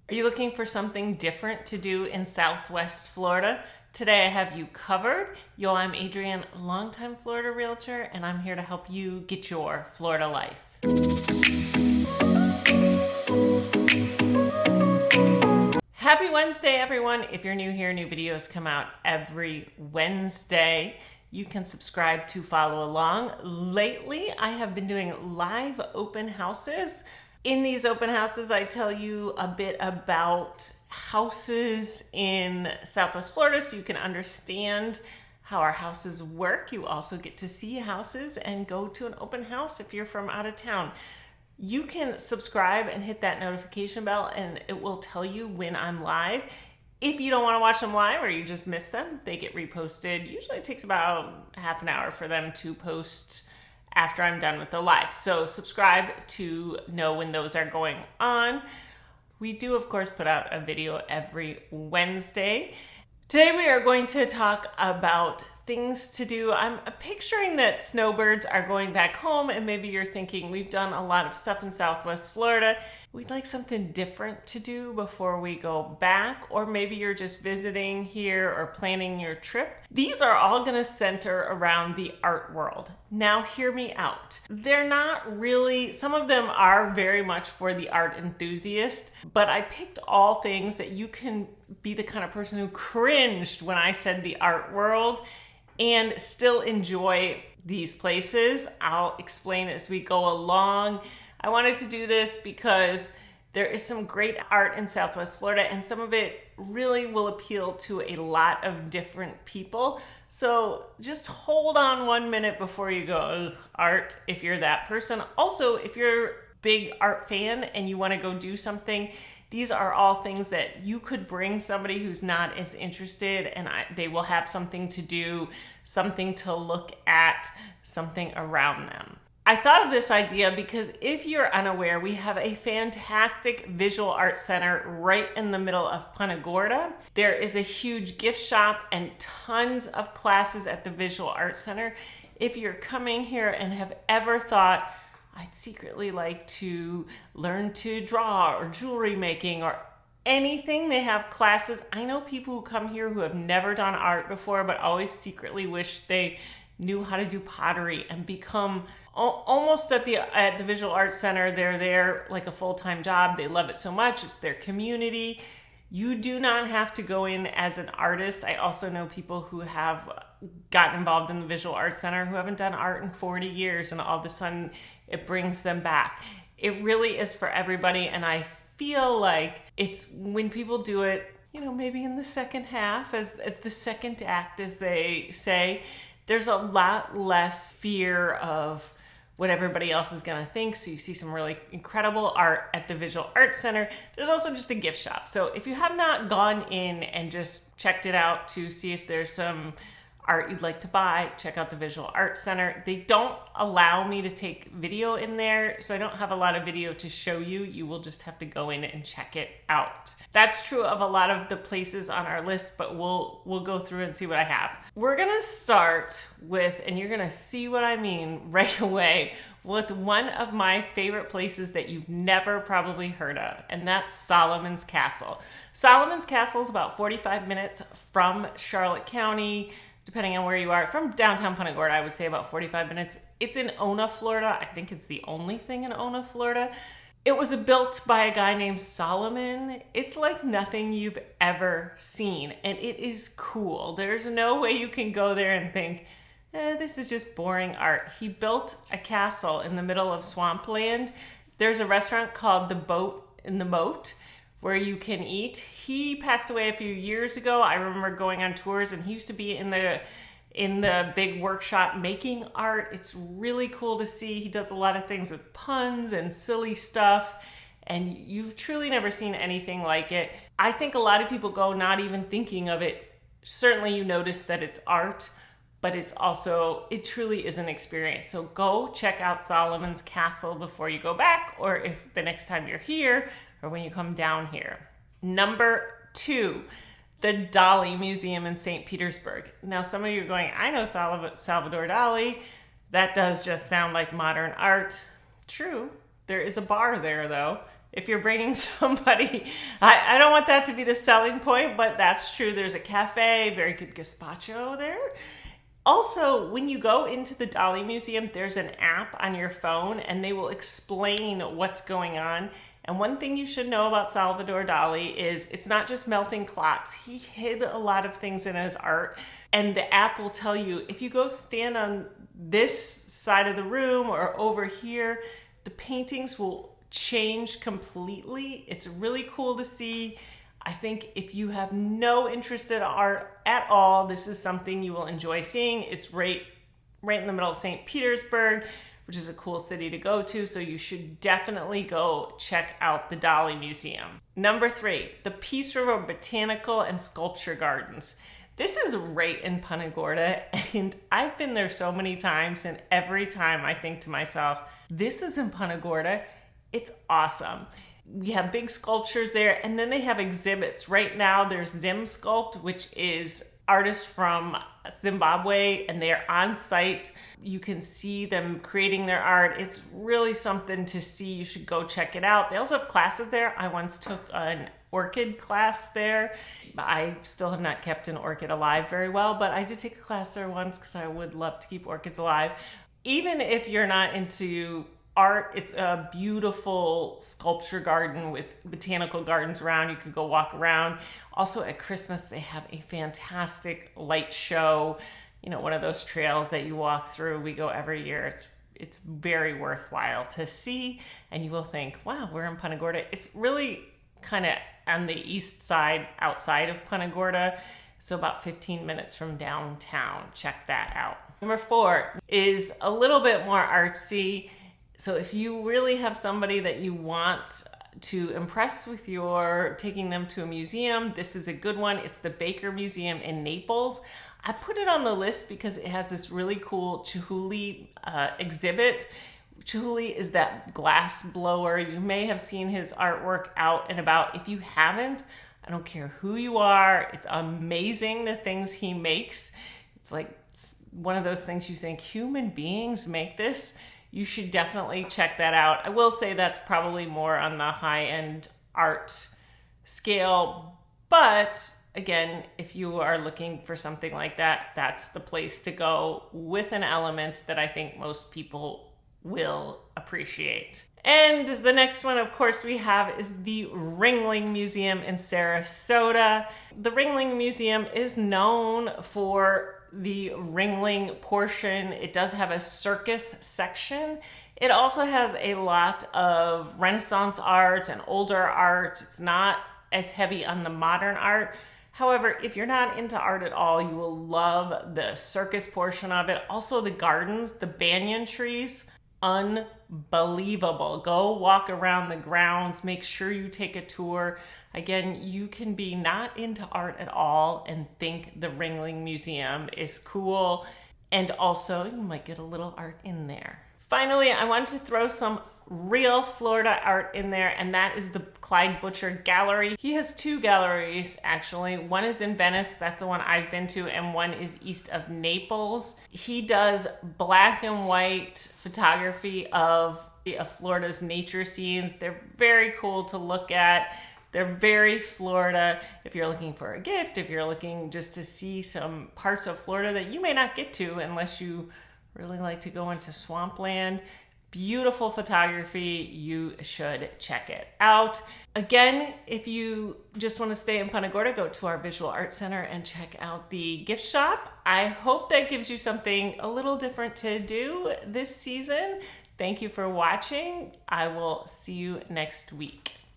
Are you looking for something different to do in Southwest Florida? Today I have you covered. Yo, I'm Adrienne, longtime Florida realtor, and I'm here to help you get your Florida life. Happy Wednesday, everyone. If you're new here, new videos come out every Wednesday. You can subscribe to follow along. Lately, I have been doing live open houses. In these open houses, I tell you a bit about houses in Southwest Florida so you can understand how our houses work. You also get to see houses and go to an open house if you're from out of town. You can subscribe and hit that notification bell and it will tell you when I'm live. If you don't want to watch them live or you just miss them, they get reposted. Usually it takes about half an hour for them to post after I'm done with the live. So subscribe to know when those are going on. We do, of course, put out a video every Wednesday. Today we are going to talk about things to do. I'm picturing that snowbirds are going back home, and maybe you're thinking we've done a lot of stuff in Southwest Florida. We'd like something different to do before we go back, or maybe you're just visiting here or planning your trip. These are all going to center around the art world. Now hear me out. They're not really, some of them are very much for the art enthusiast, but I picked all things that you can be the kind of person who cringed when I said the art world and still enjoy these places. I'll explain as we go along. I wanted to do this because there is some great art in Southwest Florida and some of it really will appeal to a lot of different people. So just hold on 1 minute before you go, art, if you're that person. Also, if you're a big art fan and you want to go do something, these are all things that you could bring somebody who's not as interested and they will have something to do, something to look at, something around them. I thought of this idea because if you're unaware, we have a fantastic visual art center right in the middle of Punta Gorda. There is a huge gift shop and tons of classes at the visual art center. If you're coming here and have ever thought, I'd secretly like to learn to draw or jewelry making or anything, they have classes. I know people who come here who have never done art before, but always secretly wish they knew how to do pottery and become almost at the Visual Arts Center. They're there like a full-time job. They love it so much. It's their community. You do not have to go in as an artist. I also know people who have gotten involved in the Visual Arts Center who haven't done art in 40 years and all of a sudden it brings them back. It really is for everybody, and I feel like it's when people do it, you know, maybe in the second half, as the second act, as they say, there's a lot less fear of what everybody else is gonna think. So you see some really incredible art at the Visual Arts Center. There's also just a gift shop. So if you have not gone in and just checked it out to see if there's some art you'd like to buy, check out the Visual Arts Center. They don't allow me to take video in there, so I don't have a lot of video to show you. You will just have to go in and check it out. That's true of a lot of the places on our list, but we'll go through and see what I have. We're gonna start with, and you're gonna see what I mean right away, with one of my favorite places that you've never probably heard of, and that's Solomon's Castle. Solomon's Castle is about 45 minutes from Charlotte County, depending on where you are. From downtown Punta Gorda, I would say about 45 minutes. It's in Ona, Florida. I think it's the only thing in Ona, Florida. It was built by a guy named Solomon. It's like nothing you've ever seen, and it is cool. There's no way you can go there and think, this is just boring art. He built a castle in the middle of swampland. There's a restaurant called The Boat in the Moat where you can eat. He passed away a few years ago. I remember going on tours and he used to be in the big workshop making art. It's really cool to see. He does a lot of things with puns and silly stuff, and you've truly never seen anything like it. I think a lot of people go not even thinking of it. Certainly you notice that it's art, but it's also, it truly is an experience. So go check out Solomon's Castle before you go back, or if the next time you're here, or when you come down here. Number 2, the Dali Museum in St. Petersburg. Now some of you are going, I know Salvador Dalí. That does just sound like modern art. True, there is a bar there though, if you're bringing somebody, I don't want that to be the selling point, but that's true. There's a cafe, very good gazpacho there. Also, when you go into the Dali Museum, there's an app on your phone and they will explain what's going on. And one thing you should know about Salvador Dalí is it's not just melting clocks. He hid a lot of things in his art. And the app will tell you, if you go stand on this side of the room or over here, the paintings will change completely. It's really cool to see. I think if you have no interest in art at all, this is something you will enjoy seeing. It's right in the middle of St. Petersburg, which is a cool city to go to, so you should definitely go check out the Dali Museum. Number 3, the River Botanical and Sculpture Gardens. This is right in Punta Gorda, and I've been there so many times, and every time I think to myself, this is in Punta Gorda. It's awesome. We have big sculptures there, and then they have exhibits. Right now, there's Zim Sculpt, which is artists from Zimbabwe, and they're on site. You can see them creating their art. It's really something to see. You should go check it out. They also have classes there. I once took an orchid class there. I still have not kept an orchid alive very well, but I did take a class there once because I would love to keep orchids alive. Even if you're not into art, it's a beautiful sculpture garden with botanical gardens around. You could go walk around. Also at Christmas, they have a fantastic light show, you know, one of those trails that you walk through. We go every year. It's very worthwhile to see, and you will think, wow, we're in Punta Gorda. It's really kind of on the east side, outside of Punta Gorda, so about 15 minutes from downtown. Check that out. Number 4 is a little bit more artsy. So if you really have somebody that you want to impress with your taking them to a museum, this is a good one. It's the Baker Museum in Naples. I put it on the list because it has this really cool Chihuly exhibit. Chihuly is that glass blower. You may have seen his artwork out and about. If you haven't, I don't care who you are. It's amazing the things he makes. It's like one of those things you think, human beings make this? You should definitely check that out. I will say that's probably more on the high-end art scale, but again, if you are looking for something like that, that's the place to go with an element that I think most people will appreciate. And the next one, of course, we have is the Ringling Museum in Sarasota. The Ringling Museum is known for the Ringling portion. It does have a circus section. It also has a lot of Renaissance art and older art. It's not as heavy on the modern art. However, if you're not into art at all, you will love the circus portion of it. Also the gardens, the banyan trees, unbelievable. Go walk around the grounds, make sure you take a tour. Again, you can be not into art at all and think the Ringling Museum is cool, and also you might get a little art in there. Finally, I wanted to throw some real Florida art in there, and that is the Clyde Butcher Gallery. He has 2 galleries, actually. One is in Venice, that's the one I've been to, and one is east of Naples. He does black and white photography of Florida's nature scenes. They're very cool to look at. They're very Florida. If you're looking for a gift, if you're looking just to see some parts of Florida that you may not get to unless you really like to go into swampland, beautiful photography. You should check it out. Again, if you just want to stay in Punta Gorda, go to our Visual Arts Center and check out the gift shop. I hope that gives you something a little different to do this season. Thank you for watching. I will see you next week.